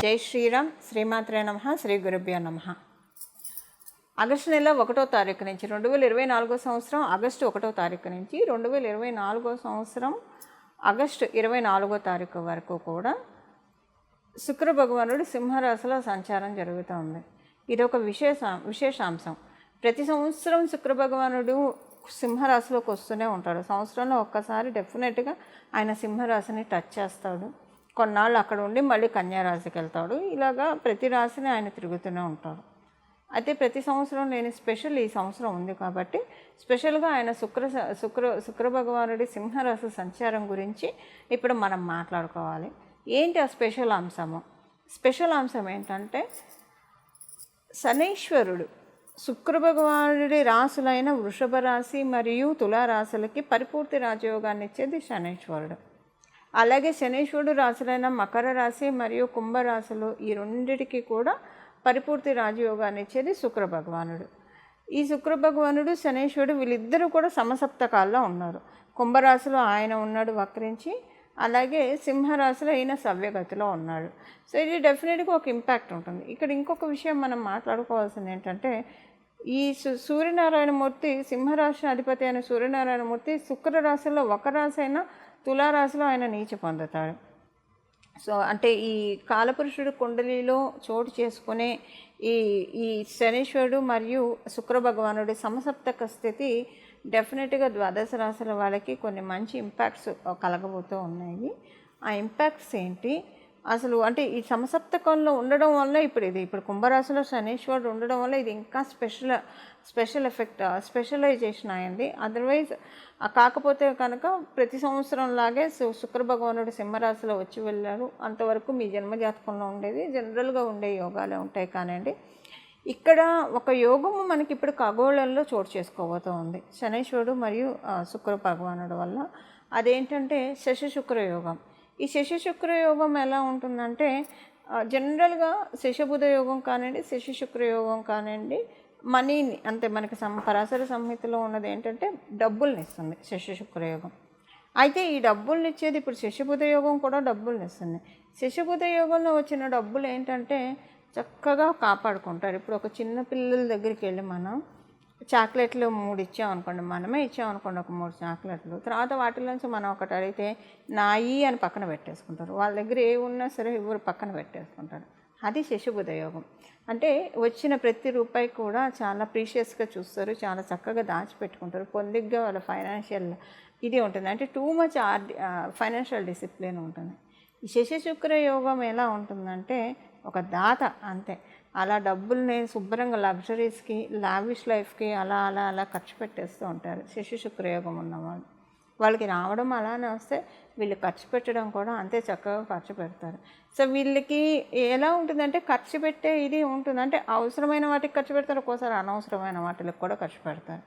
జై శ్రీరామ్. శ్రీమాత్రే నమః. శ్రీ గురుభ్యో నమః. ఆగస్టు నెల 1వ తారీఖు నుంచి 2024 సంవత్సరం ఆగస్టు 1వ తారీఖు నుంచి 2024 సంవత్సరం ఆగస్టు 24వ తారీఖు వరకు కూడా శుక్ర భగవానుడు సింహరాశిలో సంచారం జరుగుతుంది. ఇది ఒక విశేషాంశం. ప్రతి సంవత్సరం శుక్ర భగవానుడు సింహరాశిలోకి వస్తూనే ఉంటాడు. సంవత్సరంలో ఒక్కసారి డెఫినెట్గా ఆయన సింహరాశిని టచ్ చేస్తాడు. కొన్నాళ్ళు అక్కడ ఉండి మళ్ళీ కన్యారాశికి వెళ్తాడు. ఇలాగా ప్రతి రాశిని ఆయన తిరుగుతూనే ఉంటాడు. అయితే ప్రతి సంవత్సరం లేని స్పెషల్ ఈ సంవత్సరం ఉంది కాబట్టి స్పెషల్గా ఆయన శుక్ర భగవానుడి సింహరాశి సంచారం గురించి ఇప్పుడు మనం మాట్లాడుకోవాలి. ఏంటి ఆ స్పెషల్ అంశము? స్పెషల్ అంశం ఏంటంటే శనైశ్వరుడు శుక్ర భగవానుడి రాశులైన వృషభ రాశి మరియు తులారాశులకి పరిపూర్తి రాజయోగాన్ని ఇచ్చేది శనైశ్వరుడు. అలాగే శనైశ్వరుడు రాశులైన మకర రాశి మరియు కుంభరాశులు ఈ రెండిటికి కూడా పరిపూర్తి రాజయోగాన్ని ఇచ్చేది శుక్ర భగవానుడు. ఈ శుక్ర భగవానుడు శనైశ్వరుడు వీళ్ళిద్దరూ కూడా సమసప్తకాల్లో ఉన్నారు. కుంభరాశిలో ఆయన ఉన్నాడు వక్రించి, అలాగే సింహరాశిలో ఈయన సవ్యగతిలో ఉన్నాడు. సో ఇది డెఫినెట్గా ఒక ఇంపాక్ట్ ఉంటుంది. ఇక్కడ ఇంకొక విషయం మనం మాట్లాడుకోవాల్సింది ఏంటంటే ఈ సూర్యనారాయణమూర్తి సింహరాశి అధిపతి అయిన సూర్యనారాయణమూర్తి శుక్ర రాశిలో ఒక రాశి అయినా తులారాశిలో ఆయన నీచ పొందుతాడు. సో అంటే ఈ కాలపురుషుడు కుండలిలో చోటు చేసుకునే ఈ శనీశ్వరుడు మరియు శుక్ర భగవానుడి సమసప్తక స్థితి డెఫినెట్గా ద్వాదశ రాశుల వాళ్ళకి కొన్ని మంచి ఇంపాక్ట్స్ కలగబోతూ ఉన్నాయి. ఆ ఇంపాక్ట్స్ ఏంటి అసలు అంటే ఈ సమసప్తకంలో ఉండడం వల్ల ఇప్పుడు కుంభరాశిలో శనీశ్వరుడు ఉండడం వల్ల ఇది ఇంకా స్పెషల్ ఎఫెక్ట్ స్పెషలైజేషన్ అయింది. అదర్వైజ్ కాకపోతే కనుక ప్రతి సంవత్సరం లాగే శుక్ర భగవానుడు సింహరాశిలో వచ్చి వెళ్ళారు. అంతవరకు మీ జన్మజాతకంలో ఉండేది జనరల్గా ఉండే యోగాలే ఉంటాయి. కానివ్వండి, ఇక్కడ ఒక యోగము మనకి ఇప్పుడు ఖగోళంలో చోటు చేసుకోబోతూ ఉంది శనైశ్వరుడు మరియు శుక్ర భగవానుడు వల్ల. అదేంటంటే శశశుక్ర యోగం. ఈ శశశుక్ర యోగం ఎలా ఉంటుందంటే జనరల్గా శశబుధ యోగం కానివ్వండి, శశశుక్ర యోగం కానివ్వండి, మనీని అంటే మనకి పరాశర సంహితలో ఉన్నది ఏంటంటే డబ్బుల్ని ఇస్తుంది శశశుక్ర యోగం. అయితే ఈ డబ్బుల్ని ఇచ్చేది ఇప్పుడు శశబుధ యోగం కూడా డబ్బుల్ని ఇస్తుంది. శశబుధ యోగంలో వచ్చిన డబ్బులు ఏంటంటే చక్కగా కాపాడుకుంటారు. ఇప్పుడు ఒక చిన్న పిల్లల దగ్గరికి వెళ్ళి మనం చాక్లెట్లు 3 ఇచ్చామనుకోండి, మనమే ఇచ్చామనుకోండి ఒక 3 చాక్లెట్లు, తర్వాత వాటిలోంచి మనం ఒకటి అడిగితే నాయి అని పక్కన పెట్టేసుకుంటారు. వాళ్ళ దగ్గర ఏ ఉన్నా సరే ఎవరు పక్కన పెట్టేసుకుంటారు. అది శశబుధ యోగం. అంటే వచ్చిన ప్రతి రూపాయి కూడా చాలా ప్రీషియస్గా చూస్తారు, చాలా చక్కగా దాచిపెట్టుకుంటారు. పొందిగ్గా వాళ్ళ ఫైనాన్షియల్ ఇది ఉంటుంది. అంటే టూ మచ్ ఫైనాన్షియల్ డిసిప్లిన్ ఉంటుంది. ఈ శశశుక్ర యోగం ఎలా ఉంటుందంటే ఒక దాత అంతే. అలా డబ్బుల్ని శుభ్రంగా లగ్జరీస్కి, లావిష్ లైఫ్కి అలా అలా అలా ఖర్చు పెట్టేస్తూ ఉంటారు శశశుక్ర యోగం ఉన్నవాళ్ళు. వాళ్ళకి రావడం అలానే వస్తే వీళ్ళు ఖర్చు పెట్టడం కూడా అంతే చక్కగా ఖర్చు పెడతారు. సో వీళ్ళకి ఎలా ఉంటుందంటే ఖర్చు పెట్టే ఇది ఉంటుంది. అంటే అవసరమైన వాటికి ఖర్చు పెడతారు, ఒక్కోసారి అనవసరమైన వాటికి కూడా ఖర్చు పెడతారు.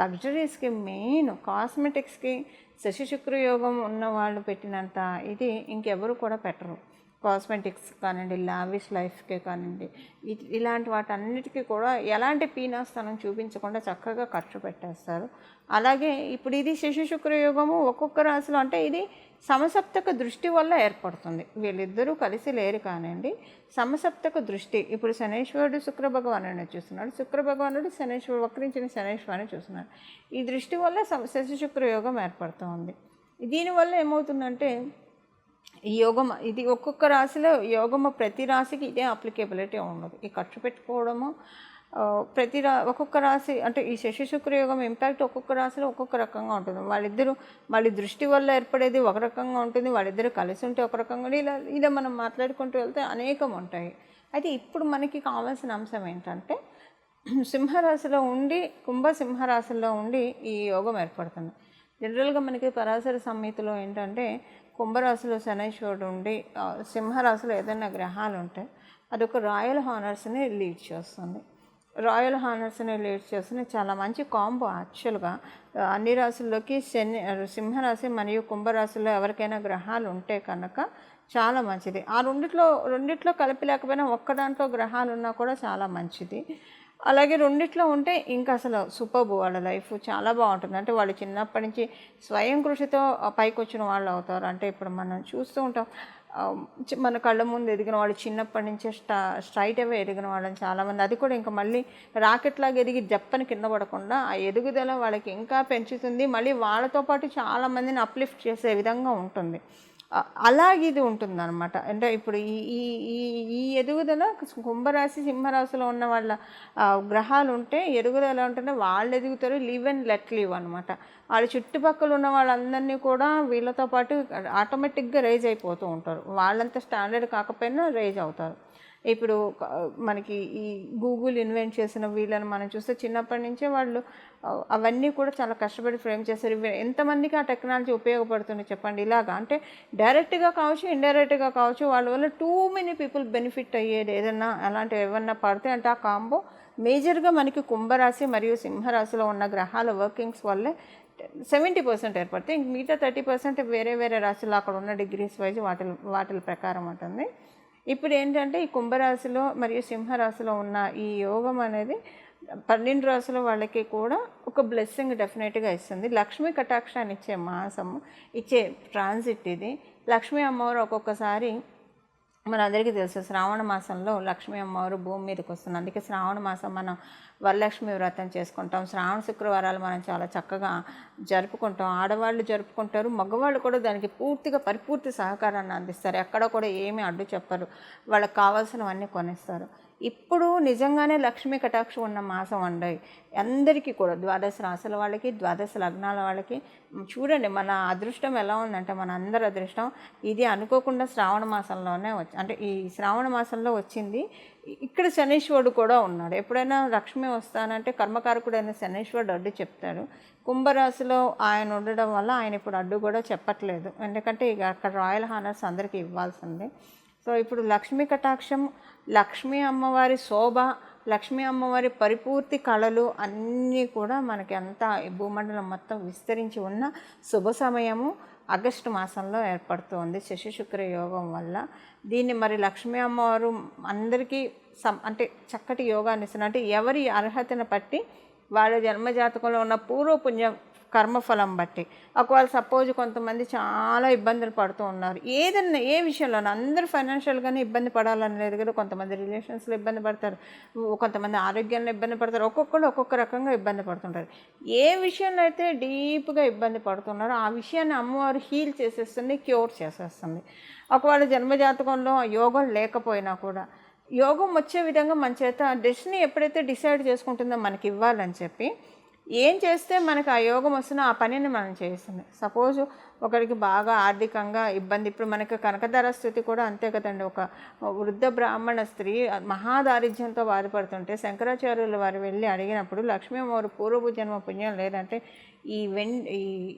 లగ్జరీస్కి, మెయిన్ కాస్మెటిక్స్కి శశశుక్ర యోగం ఉన్న వాళ్ళు పెట్టినంత ఇది ఇంకెవరు కూడా పెట్టరు. కాస్మెటిక్స్ కానివ్వండి, లావిష్ లైఫ్కే కానివ్వండి, ఇలాంటి వాటన్నిటికీ కూడా ఎలాంటి పీనాస్తనం చూపించకుండా చక్కగా ఖర్చు పెట్టేస్తారు. అలాగే ఇప్పుడు ఇది శశశుక్ర యోగము ఒక్కొక్క రాశిలో అంటే ఇది సమసప్తక దృష్టి వల్ల ఏర్పడుతుంది. వీళ్ళిద్దరూ కలిసి లేరు కానివ్వండి, సమసప్తక దృష్టి. ఇప్పుడు శనైశ్వరుడు శుక్ర భగవానుడిని చూస్తున్నాడు, శుక్ర భగవానుడు శనైశ్వరుడు వక్రించిన శనైశ్వరుని చూస్తున్నాడు. ఈ దృష్టి వల్ల శశశుక్ర యోగం ఏర్పడుతుంది. దీనివల్ల ఏమవుతుందంటే ఈ యోగం ఇది ఒక్కొక్క రాశిలో యోగము ప్రతి రాశికి ఇదే అప్లికేబిలిటీ ఉండదు. ఈ ఖర్చు పెట్టుకోవడము ఒక్కొక్క రాశి అంటే ఈ శశశుక్ర యోగం ఇంపాక్ట్ ఒక్కొక్క రాశిలో ఒక్కొక్క రకంగా ఉంటుంది. వాళ్ళిద్దరూ మళ్ళీ దృష్టి వల్ల ఏర్పడేది ఒక రకంగా ఉంటుంది, వాళ్ళిద్దరూ కలిసి ఉంటే ఒక రకంగా, ఇలా మనం మాట్లాడుకుంటూ వెళ్తే అనేకం ఉంటాయి. అయితే ఇప్పుడు మనకి కావాల్సిన అంశం ఏంటంటే సింహరాశిలో ఉండి సింహరాశిలో ఉండి ఈ యోగం ఏర్పడుతుంది. జనరల్గా మనకి పరాశర సంహితలో ఏంటంటే కుంభరాశిలో శనైశ్వరుడు ఉండి సింహరాశిలో ఏదైనా గ్రహాలు ఉంటే అదొక రాయల్ హానర్స్ని లీడ్ చేస్తుంది. రాయల్ హానర్స్ని లీడ్ చేస్తుంది. చాలా మంచి కాంబో యాక్చువల్గా. అన్ని రాశుల్లోకి సింహరాశి మరియు కుంభరాశిలో ఎవరికైనా గ్రహాలు ఉంటే కనుక చాలా మంచిది. ఆ రెండిట్లో కలిపి లేకపోయినా ఒక్క దాంట్లో గ్రహాలు ఉన్నా కూడా చాలా మంచిది. అలాగే రెండిట్లో ఉంటే ఇంకా అసలు సూపర్బ్, వాళ్ళ లైఫ్ చాలా బాగుంటుంది. అంటే వాళ్ళు చిన్నప్పటి నుంచి స్వయం కృషితో పైకి వచ్చిన వాళ్ళు అవుతారు. అంటే ఇప్పుడు మనం చూస్తూ ఉంటాం మన కళ్ళ ముందు ఎదిగిన వాళ్ళు, చిన్నప్పటి నుంచే స్ట్రైట్ అవే ఎదిగిన వాళ్ళని చాలామంది, అది కూడా ఇంకా మళ్ళీ రాకెట్ లాగా ఎదిగి జప్పని కింద పడకుండా ఆ ఎదుగుదల వాళ్ళకి ఇంకా పెంచుతుంది. మళ్ళీ వాళ్ళతో పాటు చాలామందిని అప్లిఫ్ట్ చేసే విధంగా ఉంటుంది. అలాగే ఇది ఉంటుందన్నమాట. అంటే ఇప్పుడు ఈ ఈ ఈ ఈ ఎదుగుదల కుంభరాశి సింహరాశిలో ఉన్న వాళ్ళ గ్రహాలు ఉంటే ఎదుగుదల ఎలా ఉంటుంటే వాళ్ళు ఎదుగుతారు, లివ్ అండ్ లెట్ లివ్ అనమాట. వాళ్ళ చుట్టుపక్కల ఉన్న వాళ్ళందరినీ కూడా వీళ్ళతో పాటు ఆటోమేటిక్గా రైజ్ అయిపోతూ ఉంటారు. వాళ్ళంతా స్టాండర్డ్ కాకపోయినా రైజ్ అవుతారు. ఇప్పుడు మనకి ఈ గూగుల్ ఇన్వెంట్ చేసిన వీళ్ళని మనం చూస్తే చిన్నప్పటి నుంచే వాళ్ళు అవన్నీ కూడా చాలా కష్టపడి ఫ్రేమ్ చేశారు. ఎంతమందికి ఆ టెక్నాలజీ ఉపయోగపడుతుంది చెప్పండి. ఇలాగా అంటే డైరెక్ట్గా కావచ్చు, ఇండైరెక్ట్గా కావచ్చు, వాళ్ళ వల్ల టూ మెనీ పీపుల్ బెనిఫిట్ అయ్యేది ఏదన్నా అలాంటివి ఏమన్నా పడితే అంటే ఆ కాంబో మేజర్గా మనకి కుంభరాశి మరియు సింహరాశిలో ఉన్న గ్రహాల వర్కింగ్స్ వల్లే 70% ఏర్పడితే ఇంక మిగతా 30% వేరే వేరే రాశులు అక్కడ ఉన్న డిగ్రీస్ వైజ్ వాటి ప్రకారం ఉంటుంది. ఇప్పుడు ఏంటంటే ఈ కుంభరాశిలో మరియు సింహరాశిలో ఉన్న ఈ యోగం అనేది 12 రాశుల వాళ్ళకి కూడా ఒక బ్లెస్సింగ్ డెఫినెట్గా ఇస్తుంది. లక్ష్మీ కటాక్షాన్ని ఇచ్చే మాసము, ఇచ్చే ట్రాన్సిట్ ఇది. లక్ష్మీ అమ్మవారు ఒక్కొక్కసారి మనందరికీ తెలుసు శ్రావణ మాసంలో లక్ష్మీ అమ్మవారు భూమి మీదకి వస్తుంది. అందుకే శ్రావణ మాసం మనం వరలక్ష్మి వ్రతం చేసుకుంటాం. శ్రావణ శుక్రవారాలు మనం చాలా చక్కగా జరుపుకుంటాం. ఆడవాళ్ళు జరుపుకుంటారు, మగవాళ్ళు కూడా దానికి పూర్తిగా పరిపూర్తి సహకారాన్ని అందిస్తారు. ఎక్కడ కూడా ఏమీ అడ్డు చెప్పరు, వాళ్ళకి కావాల్సినవన్నీ కొనిస్తారు. ఇప్పుడు నిజంగానే లక్ష్మీ కటాక్షం ఉన్న మాసం అండి అందరికీ కూడా, ద్వాదశ రాశుల వాళ్ళకి, ద్వాదశ లగ్నాల వాళ్ళకి. చూడండి మన అదృష్టం ఎలా ఉందంటే, మన అందరి అదృష్టం ఇది అనుకోకుండా శ్రావణ మాసంలోనే అంటే ఈ శ్రావణ మాసంలో వచ్చింది. ఇక్కడ శనీశ్వరుడు కూడా ఉన్నాడు. ఎప్పుడైనా లక్ష్మి వస్తానంటే కర్మకారకుడైన శనీశ్వరుడు అడ్డు చెప్తాడు. కుంభరాశిలో ఆయన ఉండడం వల్ల ఆయన ఇప్పుడు అడ్డు కూడా చెప్పట్లేదు, ఎందుకంటే ఇక అక్కడ రాయల్ హానర్స్ అందరికీ ఇవ్వాల్సిందే. సో ఇప్పుడు లక్ష్మీ కటాక్షం, లక్ష్మీ అమ్మవారి శోభ, లక్ష్మీ అమ్మవారి పరిపూర్తి కళలు అన్నీ కూడా మనకి అంతా భూమండలం మొత్తం విస్తరించి ఉన్న శుభ సమయము ఆగస్టు మాసంలో ఏర్పడుతుంది శశి శుక్ర యోగం వల్ల. దీన్ని మరి లక్ష్మీ అమ్మవారు అందరికీ అంటే చక్కటి యోగాన్ని ఇస్తున్నారు. అంటే ఎవరి అర్హతను బట్టి వాళ్ళ జన్మజాతకంలో ఉన్న పూర్వపుణ్య కర్మఫలం బట్టి. ఒకవేళ సపోజ్ కొంతమంది చాలా ఇబ్బందులు పడుతూ ఉన్నారు ఏదన్నా ఏ విషయంలోనూ, అందరూ ఫైనాన్షియల్గానే ఇబ్బంది పడాలని లేదు కదా, కొంతమంది రిలేషన్స్లో ఇబ్బంది పడతారు, కొంతమంది ఆరోగ్యంలో ఇబ్బంది పడతారు, ఒక్కొక్కరు ఒక్కొక్క రకంగా ఇబ్బంది పడుతుంటారు. ఏ విషయంలో అయితే డీప్గా ఇబ్బంది పడుతున్నారో ఆ విషయాన్ని అమ్మవారు హీల్ చేసేస్తుంది, క్యూర్ చేసేస్తుంది. ఒకవేళ జన్మజాతకంలో యోగం లేకపోయినా కూడా యోగం వచ్చే విధంగా మన చేత డెస్టినీ ఎప్పుడైతే డిసైడ్ చేసుకుంటుందో మనకి ఇవ్వాలని చెప్పి ఏం చేస్తే మనకు ఆ యోగం వస్తున్నా ఆ పనిని మనం చేస్తుంది. సపోజ్ ఒకరికి బాగా ఆర్థికంగా ఇబ్బంది, ఇప్పుడు మనకి కనకధార స్థితి కూడా అంతే కదండి. ఒక వృద్ధ బ్రాహ్మణ స్త్రీ మహాదారిద్ర్యంతో బాధపడుతుంటే శంకరాచార్యులు వారు వెళ్ళి అడిగినప్పుడు లక్ష్మీ అమ్మవారు పూర్వపు జన్మ పుణ్యం లేదంటే ఈ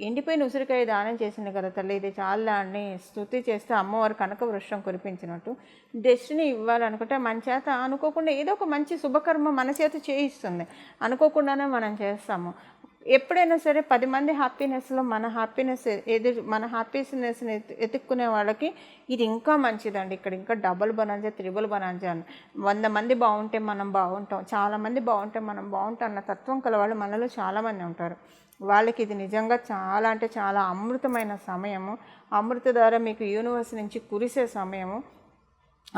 ఎండిపోయిన ఉసిరికాయ దానం చేసింది కదా తల్లి, ఇది చాలా అని స్తుతి చేస్తే అమ్మవారు కనక వృక్షం కురిపించినట్టు డెస్టినీ ఇవ్వాలనుకుంటే మన చేత అనుకోకుండా ఏదో ఒక మంచి శుభకర్మ మన చేత చేయిస్తుంది, అనుకోకుండానే మనం చేస్తాము. ఎప్పుడైనా సరే 10 మంది హ్యాపీనెస్లో మన హ్యాపీనెస్ని ఎత్తుక్కునే వాళ్ళకి ఇది ఇంకా మంచిదండి. ఇక్కడ ఇంకా డబుల్ బనాంజా, త్రిబుల్ బనాంజా అని 100 మంది బాగుంటే మనం బాగుంటాం, చాలామంది బాగుంటే మనం బాగుంటాం అన్న తత్వం కల వాళ్ళు మనలో చాలామంది ఉంటారు. వాళ్ళకి ఇది నిజంగా చాలా అంటే చాలా అమృతమైన సమయము. అమృతధార మీకు యూనివర్స్ నుంచి కురిసే సమయము.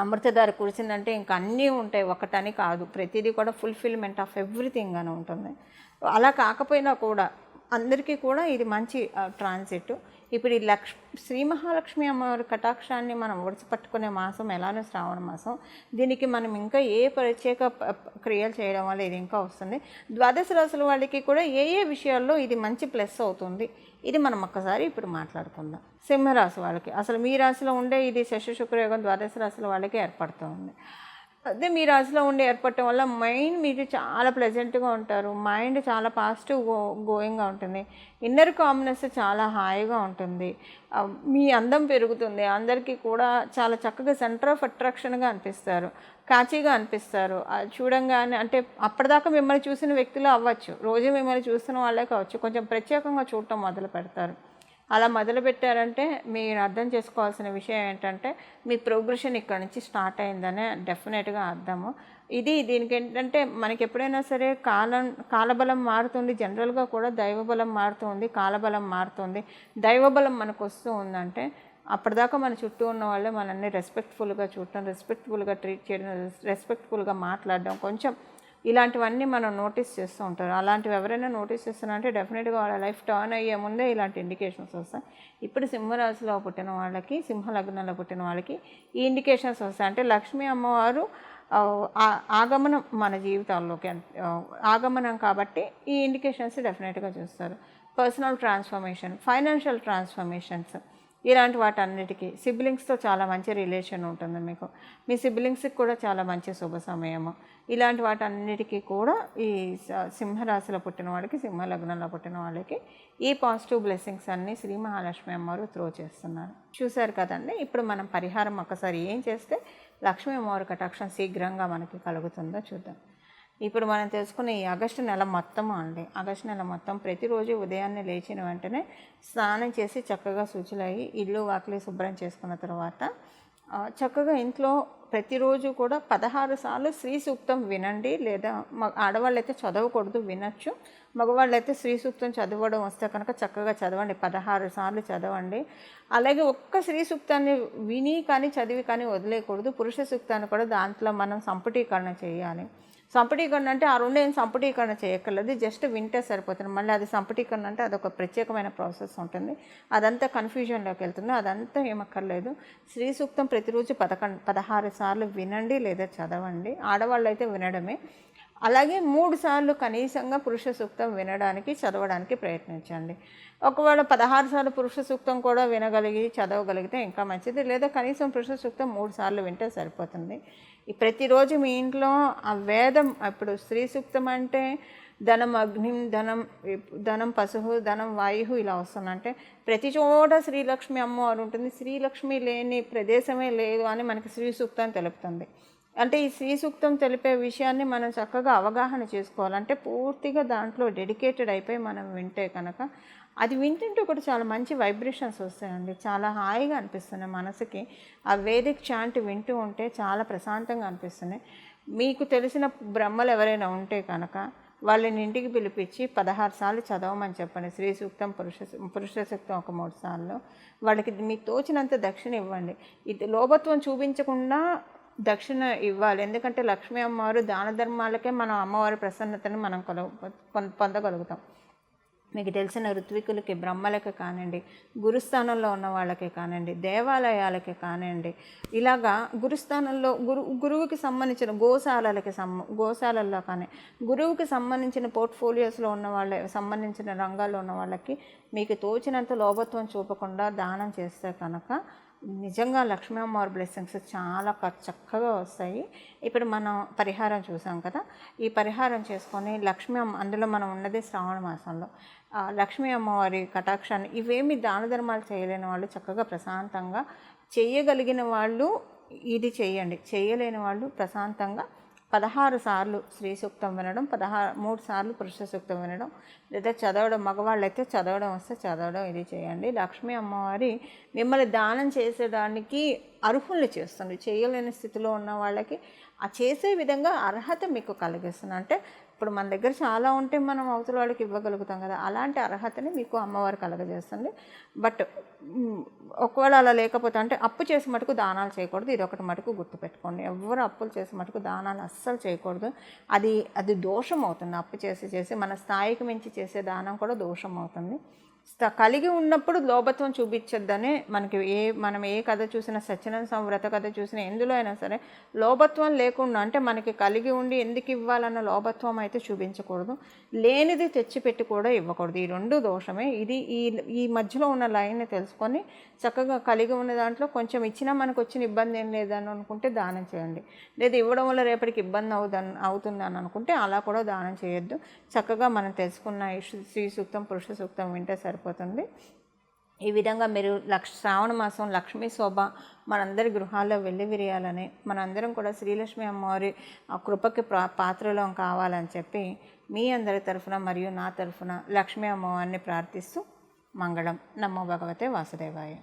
అమృతధార కురిసిందంటే ఇంకా అన్నీ ఉంటాయి, ఒకటని కాదు, ప్రతిదీ కూడా ఫుల్ఫిల్మెంట్ ఆఫ్ ఎవ్రీథింగ్ అని ఉంటుంది. అలా కాకపోయినా కూడా అందరికీ కూడా ఇది మంచి ట్రాన్సిట్. ఇప్పుడు ఈ శ్రీ మహాలక్ష్మి అమ్మవారి కటాక్షాన్ని మనం ఒడిసిపట్టుకునే మాసం ఎలానో శ్రావణ మాసం, దీనికి మనం ఇంకా ఏ ప్రత్యేక క్రియలు చేయడం వల్ల ఇది ఇంకా వస్తుంది. ద్వాదశ రాశుల వాళ్ళకి కూడా ఏ ఏ విషయాల్లో ఇది మంచి ప్లస్ అవుతుంది, ఇది మనం ఒక్కసారి ఇప్పుడు మాట్లాడుకుందాం. సింహరాశి వాళ్ళకి అసలు మీ రాశిలో ఉండే ఇది శశి శుక్రయోగం ద్వాదశ రాశుల వాళ్ళకి ఏర్పడుతుంది. అదే మీ రాశిలో ఉండి ఏర్పడటం వల్ల మైండ్ మీరు చాలా ప్లెజెంట్గా ఉంటారు, మైండ్ చాలా పాజిటివ్ గోయింగ్గా ఉంటుంది, ఇన్నర్ కామ్నెస్ చాలా హాయిగా ఉంటుంది, మీ అందం పెరుగుతుంది, అందరికీ కూడా చాలా చక్కగా సెంటర్ ఆఫ్ అట్రాక్షన్గా అనిపిస్తారు, కాచీగా అనిపిస్తారు. చూడంగానే అంటే అప్పటిదాకా మిమ్మల్ని చూసిన వ్యక్తులు అవ్వచ్చు, రోజు మిమ్మల్ని చూస్తున్న వాళ్ళే కావచ్చు, కొంచెం ప్రత్యేకంగా చూడటం మొదలు పెడతారు. అలా మొదలుపెట్టారంటే మీరు అర్థం చేసుకోవాల్సిన విషయం ఏంటంటే మీ ప్రోగ్రెషన్ ఇక్కడ నుంచి స్టార్ట్ అయిందనే డెఫినెట్గా అర్థము. దీనికి ఏంటంటే మనకి ఎప్పుడైనా సరే కాలబలం మారుతుంది, జనరల్గా కూడా దైవబలం మారుతుంది, కాలబలం మారుతుంది. దైవబలం మనకు వస్తూ ఉందంటే అప్పటిదాకా మన చుట్టూ ఉన్న వాళ్ళే మనల్ని రెస్పెక్ట్ఫుల్గా చూడటం, రెస్పెక్ట్ఫుల్గా ట్రీట్ చేయడం, రెస్పెక్ట్ఫుల్గా మాట్లాడడం, కొంచెం ఇలాంటివన్నీ మనం నోటీస్ చేస్తూ ఉంటారు. అలాంటివి ఎవరైనా నోటీస్ చేస్తున్నారంటే డెఫినెట్గా వాళ్ళ లైఫ్ టర్న్ అయ్యే ముందే ఇలాంటి ఇండికేషన్స్ వస్తాయి. ఇప్పుడు సింహరాశిలో పుట్టిన వాళ్ళకి, సింహ లగ్నంలో పుట్టిన వాళ్ళకి ఈ ఇండికేషన్స్ వస్తాయి. అంటే లక్ష్మీ అమ్మవారు ఆగమనం మన జీవితాల్లోకి, ఆగమనం కాబట్టి ఈ ఇండికేషన్స్ డెఫినెట్గా చూస్తారు. పర్సనల్ ట్రాన్స్ఫర్మేషన్, ఫైనాన్షియల్ ట్రాన్స్ఫర్మేషన్స్, ఇలాంటి వాటన్నిటికీ సిబ్లింగ్స్తో చాలా మంచి రిలేషన్ ఉంటుంది మీకు. మీ సిబ్లింగ్స్కి కూడా చాలా మంచి శుభ సమయము. ఇలాంటి వాటన్నిటికీ కూడా ఈ సింహరాశిలో పుట్టిన వాళ్ళకి, సింహ లగ్నంలో పుట్టిన వాళ్ళకి ఈ పాజిటివ్ బ్లెస్సింగ్స్ అన్నీ శ్రీ మహాలక్ష్మి అమ్మవారు త్రో చేస్తున్నారు. చూశారు కదండి. ఇప్పుడు మనం పరిహారం ఒకసారి ఏం చేస్తే లక్ష్మీ అమ్మవారి కటాక్షం శీఘ్రంగా మనకి కలుగుతుందో చూద్దాం. ఇప్పుడు మనం తెలుసుకున్న ఈ ఆగస్టు నెల మొత్తము అండి, ఆగస్టు నెల మొత్తం ప్రతిరోజు ఉదయాన్నే లేచిన వెంటనే స్నానం చేసి చక్కగా శుచులయ్యి ఇల్లు వాకిలి శుభ్రం చేసుకున్న తర్వాత చక్కగా ఇంట్లో ప్రతిరోజు కూడా 16 సార్లు శ్రీ సూక్తం వినండి. లేదా ఆడవాళ్ళైతే చదవకూడదు, వినొచ్చు. మగవాళ్ళైతే శ్రీ సూక్తం చదవడం వస్తే కనుక చక్కగా చదవండి, 16 సార్లు చదవండి. అలాగే ఒక్క శ్రీ సూక్తాన్ని విని కానీ చదివి కానీ వదిలేయకూడదు. పురుష సూక్తాన్ని కూడా దాంట్లో మనం సంపుటీకరణ చేయాలి. సంపుటీకరణ అంటే ఆ రెండు ఏం సంపుటీకరణ చేయక్కర్లేదు, జస్ట్ వింటే సరిపోతుంది. మళ్ళీ అది సంపుటీకరణ అంటే అదొక ప్రత్యేకమైన ప్రాసెస్ ఉంటుంది, అదంతా కన్ఫ్యూజన్లోకి వెళ్తుంది. అదంతా ఏమక్కర్లేదు. శ్రీ సూక్తం ప్రతిరోజు 16 సార్లు వినండి లేదా చదవండి. ఆడవాళ్ళు అయితే వినడమే. అలాగే 3 సార్లు కనీసంగా పురుష సూక్తం వినడానికి, చదవడానికి ప్రయత్నించండి. ఒకవేళ 16 సార్లు పురుష సూక్తం కూడా వినగలిగి చదవగలిగితే ఇంకా మంచిది. లేదా కనీసం పురుష సూక్తం 3 సార్లు వింటే సరిపోతుంది. ప్రతిరోజు మీ ఇంట్లో ఆ వేదం, ఇప్పుడు స్త్రీ సూక్తం అంటే ధనం అగ్నిం, ధనం పశువు, ధనం వాయు ఇలా వస్తుందంటే ప్రతి చోట శ్రీలక్ష్మి అమ్మవారు ఉంటుంది. శ్రీలక్ష్మి లేని ప్రదేశమే లేదు అని మనకి శ్రీ సూక్తం తెలుపుతుంది. అంటే ఈ శ్రీ సూక్తం తెలిపే విషయాన్ని మనం చక్కగా అవగాహన చేసుకోవాలంటే పూర్తిగా దాంట్లో డెడికేటెడ్ అయిపోయి మనం వింటే కనుక అది వింటుంటే కూడా చాలా మంచి వైబ్రేషన్స్ వస్తాయండి. చాలా హాయిగా అనిపిస్తున్నాయి మనసుకి. ఆ వేదిక్ చాంట్ వింటూ ఉంటే చాలా ప్రశాంతంగా అనిపిస్తున్నాయి. మీకు తెలిసిన బ్రహ్మలు ఎవరైనా ఉంటే కనుక వాళ్ళని ఇంటికి పిలిపించి 16 సార్లు చదవమని చెప్పండి. శ్రీ సూక్తం, పురుష సూక్తం ఒక 3 సార్లు. వాళ్ళకి మీకు తోచినంత దక్షిణ ఇవ్వండి. ఇది లోభత్వం చూపించకుండా దక్షిణ ఇవ్వాలి. ఎందుకంటే లక్ష్మీ అమ్మవారు దాన ధర్మాలకే మనం అమ్మవారి ప్రసన్నతను మనం పొందగలుగుతాం. మీకు తెలిసిన ఋత్వికులకి, బ్రహ్మలకి కానివ్వండి, గురుస్థానంలో ఉన్న వాళ్ళకి కానివ్వండి, దేవాలయాలకి కానివ్వండి, ఇలాగా గురుస్థానంలో గురువుకి సంబంధించిన గోశాలల్లో కానీ గురువుకి సంబంధించిన పోర్ట్ఫోలియోస్లో ఉన్న వాళ్ళ సంబంధించిన రంగాల్లో ఉన్న వాళ్ళకి మీకు తోచినంత లోభత్వం చూపకుండా దానం చేస్తే కనుక నిజంగా లక్ష్మీ అమ్మవారి బ్లెస్సింగ్స్ చాలా చక్కగా వస్తాయి. ఇప్పుడు మనం పరిహారం చూసాం కదా, ఈ పరిహారం చేసుకొని లక్ష్మీ అమ్మ, అందులో మనం ఉన్నది శ్రావణ మాసంలో, లక్ష్మీ అమ్మవారి కటాక్షాన్ని ఇవేమి దాన ధర్మాలు చేయలేని వాళ్ళు చక్కగా ప్రశాంతంగా చేయగలిగిన వాళ్ళు ఇది చేయండి. చేయలేని వాళ్ళు ప్రశాంతంగా 16 సార్లు శ్రీ సూక్తం వినడం, 3 సార్లు పురుష సూక్తం వినడం, లేదా చదవడం, మగవాళ్ళైతే చదవడం వస్తే చదవడం, ఇది చేయండి. లక్ష్మీ అమ్మవారి మిమ్మల్ని దానం చేసేదానికి అర్హుల్ని చేస్తుంది. చేయలేని స్థితిలో ఉన్న వాళ్ళకి ఆ చేసే విధంగా అర్హత మీకు కలిగిస్తుంది. అంటే ఇప్పుడు మన దగ్గర చాలా ఉంటే మనం అవతల వాళ్ళకి ఇవ్వగలుగుతాం కదా, అలాంటి అర్హతని మీకు అమ్మవారు కలగజేస్తుంది. బట్ ఒకవేళ అలా లేకపోతే అంటే అప్పు చేసి మటుకు దానాలు చేయకూడదు. ఇది ఒకటి మటుకు గుర్తుపెట్టుకోండి. ఎవరు అప్పులు చేసి మటుకు దానాలు అస్సలు చేయకూడదు. అది దోషం అవుతుంది. అప్పు చేసి మన స్థాయికి మించి చేసే దానం కూడా దోషం అవుతుంది. కలిగి ఉన్నప్పుడు లోభత్వం చూపించొద్దనే మనం ఏ కథ చూసినా, సత్యనారాయణ వ్రత కథ చూసినా, ఎందులో అయినా సరే లోభత్వం లేకుండా, అంటే మనకి కలిగి ఉండి ఎందుకు ఇవ్వాలన్న లోభత్వం అయితే చూపించకూడదు. లేనిది తెచ్చిపెట్టి కూడా ఇవ్వకూడదు. ఈ రెండు దోషమే. ఇది ఈ మధ్యలో ఉన్న లైన్ని తెలుసుకొని చక్కగా కలిగి ఉన్న దాంట్లో కొంచెం ఇచ్చినా మనకు వచ్చిన ఇబ్బంది ఏం లేదని అనుకుంటే దానం చేయండి. లేదా ఇవ్వడం వల్ల రేపటికి ఇబ్బంది అవుతుందని అనుకుంటే అలా కూడా దానం చేయొద్దు. చక్కగా మనం తెలుసుకున్న శ్రీ సూక్తం, పురుష సూక్తం వింటే సరిపోతుంది. ఈ విధంగా మీరు శ్రావణ మాసం లక్ష్మీ శోభ మనందరి గృహాల్లో వెల్లివిరియాలని, మనందరం కూడా శ్రీలక్ష్మి అమ్మవారి ఆ కృపకి పాత్రలో కావాలని చెప్పి మీ అందరి తరఫున మరియు నా తరఫున లక్ష్మీ అమ్మవారిని ప్రార్థిస్తూ మంగళం. నమో భగవతే వాసుదేవాయ.